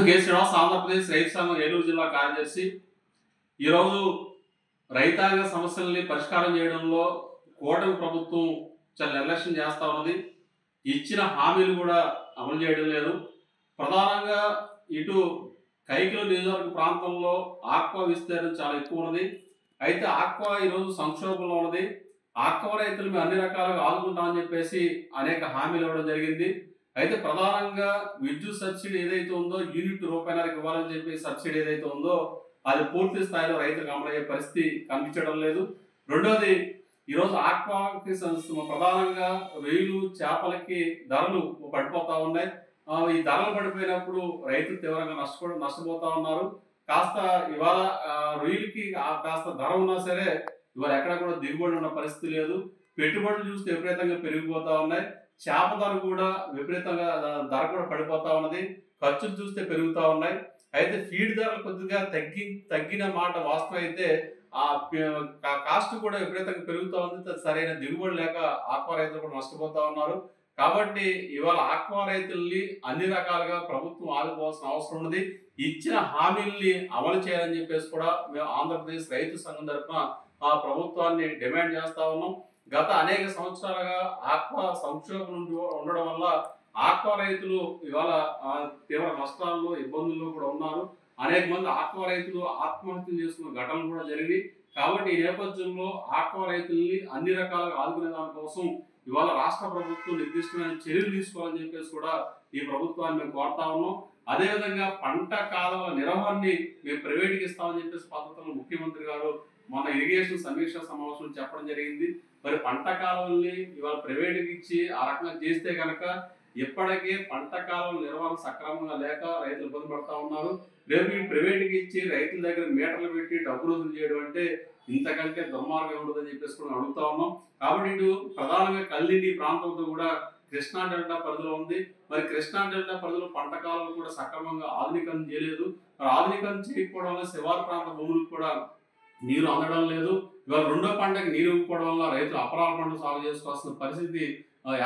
K Srinivas Andhra Pradesh రైతు సంఘం ఏలూరు జిల్లా కార్యదర్శి. ఈరోజు రైతాంగ సమస్యల్ని పరిష్కారం చేయడంలో కూటమి ప్రభుత్వం చాలా నిర్లక్ష్యం చేస్తా ఉన్నది. ఇచ్చిన హామీలు కూడా అమలు చేయడం లేదు. ప్రధానంగా ఇటు కైకిలు నియోజకవర్గ ప్రాంతంలో ఆక్వా విస్తీర్ణం చాలా ఎక్కువ ఉన్నది. అయితే ఆక్వా ఈరోజు సంక్షోభంలో ఉన్నది. ఆక్వా రైతులు మేము అన్ని రకాలుగా ఆదుకుంటామని చెప్పేసి అనేక హామీలు ఇవ్వడం జరిగింది. అయితే ప్రధానంగా విద్యుత్ సబ్సిడీ ఏదైతే ఉందో యూనిట్ రూపాయన్నరకు ఇవ్వాలని చెప్పి సబ్సిడీ ఏదైతే ఉందో అది పూర్తి స్థాయిలో రైతులకు అమలయ్యే పరిస్థితి కనిపించడం లేదు. రెండోది, ఈరోజు ఆక్వాకి ప్రధానంగా రొయ్యలు చేపలకి ధరలు పడిపోతా ఉన్నాయి. ఈ ధరలు పడిపోయినప్పుడు రైతులు తీవ్రంగా నష్టపోతా ఉన్నారు. కాస్త ఇవాళ రొయ్యలకి కాస్త ధర ఉన్నా సరే ఇవాళ ఎక్కడ కూడా దిగుబడి ఉన్న పరిస్థితి లేదు. పెట్టుబడులు చూస్తే విపరీతంగా పెరిగిపోతా ఉన్నాయి. చేప ధర కూడా విపరీతంగా ధర కూడా పడిపోతా ఉన్నది. ఖర్చులు చూస్తే పెరుగుతూ ఉన్నాయి. అయితే ఫీడ్ ధరలు కొద్దిగా తగ్గిన మాట వాస్తవం. అయితే ఆ కాస్ట్ కూడా విపరీతంగా పెరుగుతూ ఉంది. సరైన దిగుబడి లేక ఆక్వా రైతులు కూడా నష్టపోతా ఉన్నారు. కాబట్టి ఇవాళ ఆక్వా రైతుల్ని అన్ని రకాలుగా ప్రభుత్వం ఆదుకోవాల్సిన అవసరం ఉన్నది. ఇచ్చిన హామీల్ని అమలు చేయాలని చెప్పేసి కూడా మేము ఆంధ్రప్రదేశ్ రైతు సంఘం తరఫున ఆ ప్రభుత్వాన్ని డిమాండ్ చేస్తా ఉన్నాం. గత అనేక సంవత్సరాలుగా ఆక్వా సంక్షోభం ఉండడం వల్ల ఆక్వా రైతులు ఇవాళ తీవ్ర నష్టాల్లో ఇబ్బందుల్లో కూడా ఉన్నారు. అనేక మంది ఆక్వా రైతులు ఆత్మహత్యలు చేసుకున్న ఘటనలు కూడా జరిగినాయి. కాబట్టి ఈ నేపథ్యంలో ఆక్వా రైతుల్ని అన్ని రకాలుగా ఆదుకునే దానికోసం ఇవాళ రాష్ట్ర ప్రభుత్వం నిర్దిష్టమైన చర్యలు తీసుకోవాలని చెప్పేసి కూడా ఈ ప్రభుత్వాన్ని మేము కోరుతా ఉన్నాం. అదేవిధంగా పంట కాలువల నిర్వహణని మేము ప్రైవేట్కి ఇస్తామని చెప్పేసి పద్ధతుల్లో ముఖ్యమంత్రి గారు మొన్న ఇరిగేషన్ సమీక్ష సమావేశంలో చెప్పడం జరిగింది. మరి పంట కాలువల్ని ఇవాళ ప్రైవేట్కి ఇచ్చి ఆ రకంగా చేస్తే కనుక ఇప్పటికే పంట కాలువల నిర్వహణ సక్రమంగా లేక రైతులు ఇబ్బంది పడతా ఉన్నారు. రేపు ఈ ప్రైవేట్కి ఇచ్చి రైతుల దగ్గర మీటర్లు పెట్టి డబ్బులు వసూలు చేయడం అంటే ఇంతకంటే దుర్మార్గం ఉండదని చెప్పేసి కూడా అడుగుతా ఉన్నాం. కాబట్టి ఇటు ప్రధానంగా కల్లిండి ప్రాంతంతో కూడా కృష్ణా డెల్టా పరిధిలో ఉంది. మరి కృష్ణా డెల్టా పరిధిలో పంట కాలువలు కూడా సక్రమంగా ఆధునీకరణ చేయలేదు. మరి ఆధునీకరణ చేయకపోవడం వల్ల శివారు ప్రాంత భూములకు కూడా నీరు అందడం లేదు. ఇవాళ రెండో పంటకి నీరు ఇవ్వకపోవడం వల్ల రైతులు అపరాల పంటలు సాగు చేసుకోవాల్సిన పరిస్థితి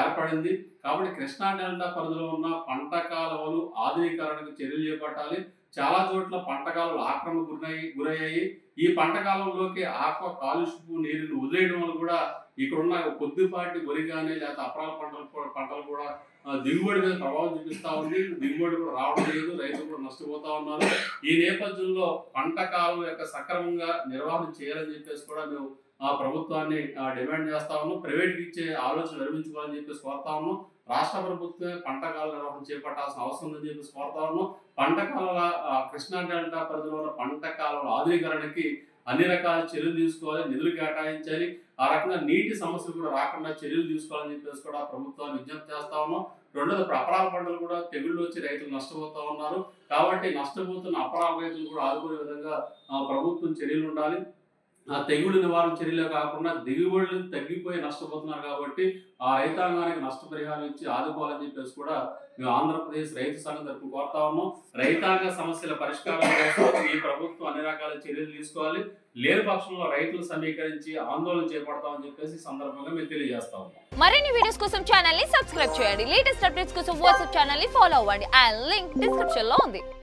ఏర్పడింది. కాబట్టి కృష్ణా డెల్టా పరిధిలో ఉన్న పంట కాలువలు ఆధునీకరణకు చర్యలు చేపట్టాలి. చాలా చోట్ల పంట కాలువలు ఆక్రమణకు గురయ్యాయి. ఈ పంట కాలంలోకి ఆక్వా కాలుష్యపు నీరుని వదిలేయడం వల్ల కూడా ఇక్కడున్న కొద్దిపాటి వరి కానీ లేకపోతే అపరాల పంటలు కూడా దిగుబడి మీద ప్రభావం చూపిస్తా ఉంది. దిగుబడి కూడా రావడం లేదు. రైతులు కూడా నష్టపోతా ఉన్నారు. ఈ నేపథ్యంలో పంట కాలం యొక్క సక్రమంగా నిర్వహణ చేయాలని చెప్పేసి కూడా మేము ప్రభుత్వాన్ని డిమాండ్ చేస్తా ఉన్నాం. ప్రైవేట్కి ఇచ్చే ఆలోచన విరమించుకోవాలని చెప్పేసి కోరుతా ఉన్నాం. రాష్ట్ర ప్రభుత్వమే పంట కాల నిర్వహణ చేపట్టాల్సిన అవసరం ఉందని చెప్పేసి కోరుతా ఉన్నాం. పంట కాలువ కృష్ణా డెల్టా పరిధిలో ఉన్న పంట కాలువల ఆధునీకరణకి అన్ని రకాల చర్యలు తీసుకోవాలి, నిధులు కేటాయించాలి. ఆ రకంగా నీటి సమస్యలు కూడా రాకుండా చర్యలు తీసుకోవాలని చెప్పేసి కూడా ప్రభుత్వాన్ని విజ్ఞప్తి చేస్తా ఉన్నాం. రెండోది, అపరాల పంటలు కూడా తెగుళ్ళు వచ్చి రైతులు నష్టపోతా ఉన్నారు. కాబట్టి నష్టపోతున్న అపరాల రైతులు కూడా ఆదుకునే విధంగా ప్రభుత్వం చర్యలు ఉండాలి. తెగుళ్ళు నివారణ చర్యలే కాకుండా దిగుబడులు తగ్గిపోయి నష్టపోతున్నారు. కాబట్టి ఆ రైతాంగానికి నష్టపరిహారం ఇచ్చి ఆదుకోవాలని చెప్పేసి కూడా మేము ఆంధ్రప్రదేశ్ రైతు సంఘం తరఫున కోరుతా ఉన్నాం. రైతాంగ సమస్యల పరిష్కారం కోసం ఈ ప్రభుత్వం అన్ని రకాల చర్యలు తీసుకోవాలి. లేని పక్షంలో రైతులు సమీకరించి ఆందోళన చేపడతామని చెప్పేసి సందర్భంగా మేము తెలియజేస్తా ఉన్నాం. మరిన్ని వీడియోస్ కోసం ఛానల్ ని సబ్స్క్రైబ్ చేయండి. లేటెస్ట్ అప్డేట్స్ కోసం వాట్సాప్ ఛానల్ ని ఫాలో అవ్వండి. అండ్ లింక్ డిస్క్రిప్షన్ లో ఉంది.